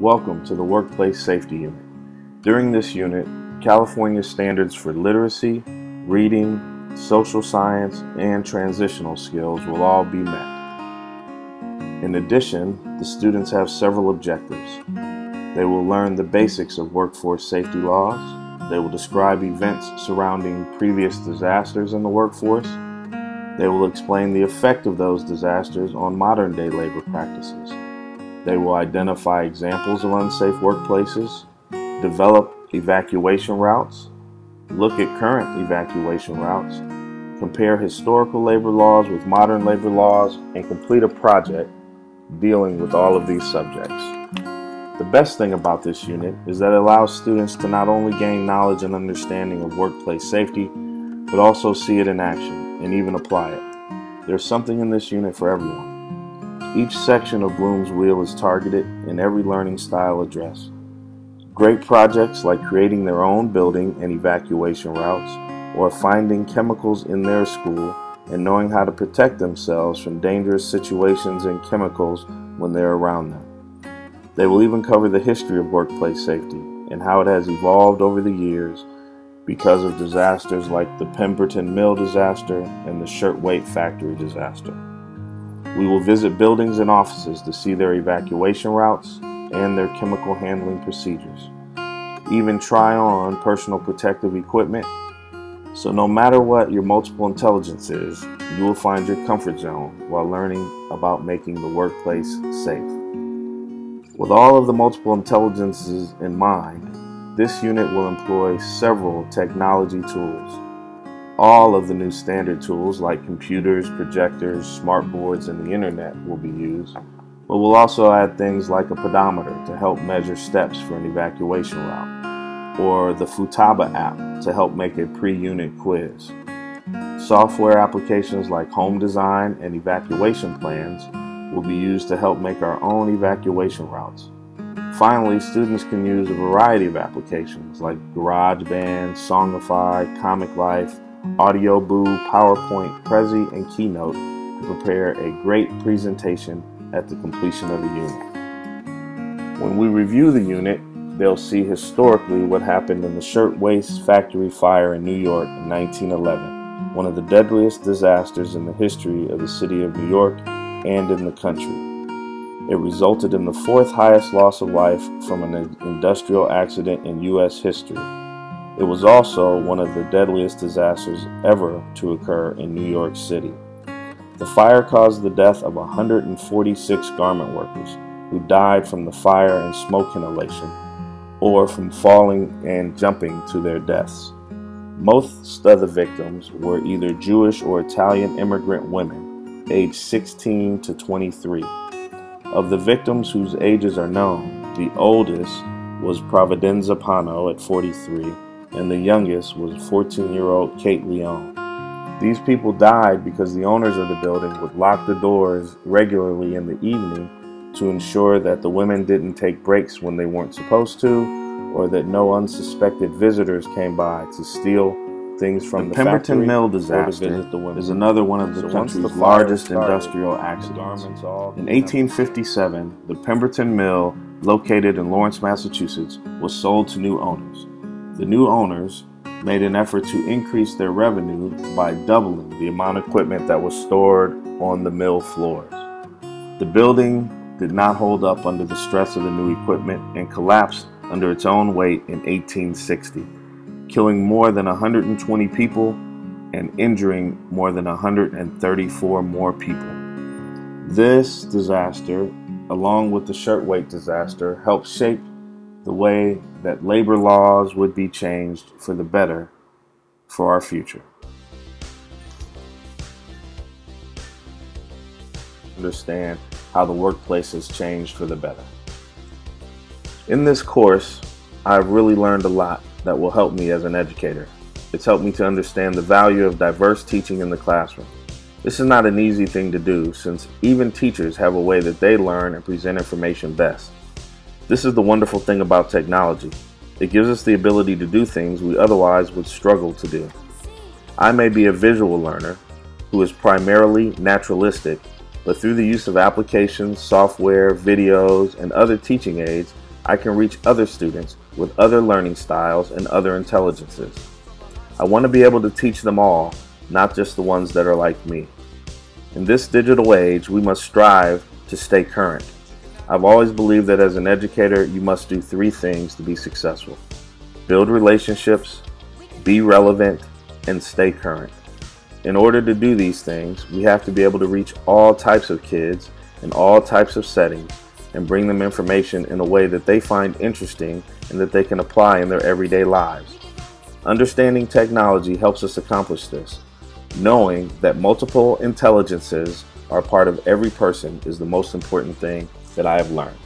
Welcome to the Workplace Safety Unit. During this unit, California standards for literacy, reading, social science, and transitional skills will all be met. In addition, the students have several objectives. They will learn the basics of workforce safety laws. They will describe events surrounding previous disasters in the workforce. They will explain the effect of those disasters on modern-day labor practices. They will identify examples of unsafe workplaces, develop evacuation routes, look at current evacuation routes, compare historical labor laws with modern labor laws, and complete a project dealing with all of these subjects. The best thing about this unit is that it allows students to not only gain knowledge and understanding of workplace safety, but also see it in action and even apply it. There's something in this unit for everyone. Each section of Bloom's Wheel is targeted and every learning style addressed. Great projects like creating their own building and evacuation routes, or finding chemicals in their school and knowing how to protect themselves from dangerous situations and chemicals when they're around them. They will even cover the history of workplace safety and how it has evolved over the years because of disasters like the Pemberton Mill disaster and the Shirtwaist Factory disaster. We will visit buildings and offices to see their evacuation routes and their chemical handling procedures. Even try on personal protective equipment. So no matter what your multiple intelligence is, you will find your comfort zone while learning about making the workplace safe. With all of the multiple intelligences in mind, this unit will employ several technology tools. All of the new standard tools like computers, projectors, smart boards, and the internet will be used, but we'll also add things like a pedometer to help measure steps for an evacuation route, or the Futaba app to help make a pre-unit quiz. Software applications like home design and evacuation plans will be used to help make our own evacuation routes. Finally, students can use a variety of applications like GarageBand, Songify, Comic Life, Audio Boo, PowerPoint, Prezi, and Keynote to prepare a great presentation at the completion of the unit. When we review the unit, they'll see historically what happened in the Shirtwaist Factory fire in New York in 1911, one of the deadliest disasters in the history of the city of New York and in the country. It resulted in the fourth highest loss of life from an industrial accident in U.S. history. It was also one of the deadliest disasters ever to occur in New York City. The fire caused the death of 146 garment workers who died from the fire and smoke inhalation or from falling and jumping to their deaths. Most of the victims were either Jewish or Italian immigrant women, aged 16 to 23. Of the victims whose ages are known, the oldest was Providenza Pano at 43, and the youngest was 14-year-old Kate Leone. These people died because the owners of the building would lock the doors regularly in the evening to ensure that the women didn't take breaks when they weren't supposed to, or that no unsuspected visitors came by to steal things from the Pemberton Mill disaster is another one of the country's largest industrial accidents. In 1857, the Pemberton Mill, located in Lawrence, Massachusetts, was sold to new owners. The new owners made an effort to increase their revenue by doubling the amount of equipment that was stored on the mill floors. The building did not hold up under the stress of the new equipment and collapsed under its own weight in 1860, killing more than 120 people and injuring more than 134 more people. This disaster, along with the Shirtwaist disaster, helped shape the way that labor laws would be changed for the better for our future. Understand how the workplace has changed for the better. In this course, I've really learned a lot that will help me as an educator. It's helped me to understand the value of diverse teaching in the classroom. This is not an easy thing to do, since even teachers have a way that they learn and present information best. This is the wonderful thing about technology. It gives us the ability to do things we otherwise would struggle to do. I may be a visual learner who is primarily naturalistic, but through the use of applications, software, videos, and other teaching aids, I can reach other students with other learning styles and other intelligences. I want to be able to teach them all, not just the ones that are like me. In this digital age, we must strive to stay current. I've always believed that as an educator, you must do 3 things to be successful: build relationships, be relevant, and stay current. In order to do these things, we have to be able to reach all types of kids in all types of settings and bring them information in a way that they find interesting and that they can apply in their everyday lives. Understanding technology helps us accomplish this. Knowing that multiple intelligences are part of every person is the most important thing that I have learned.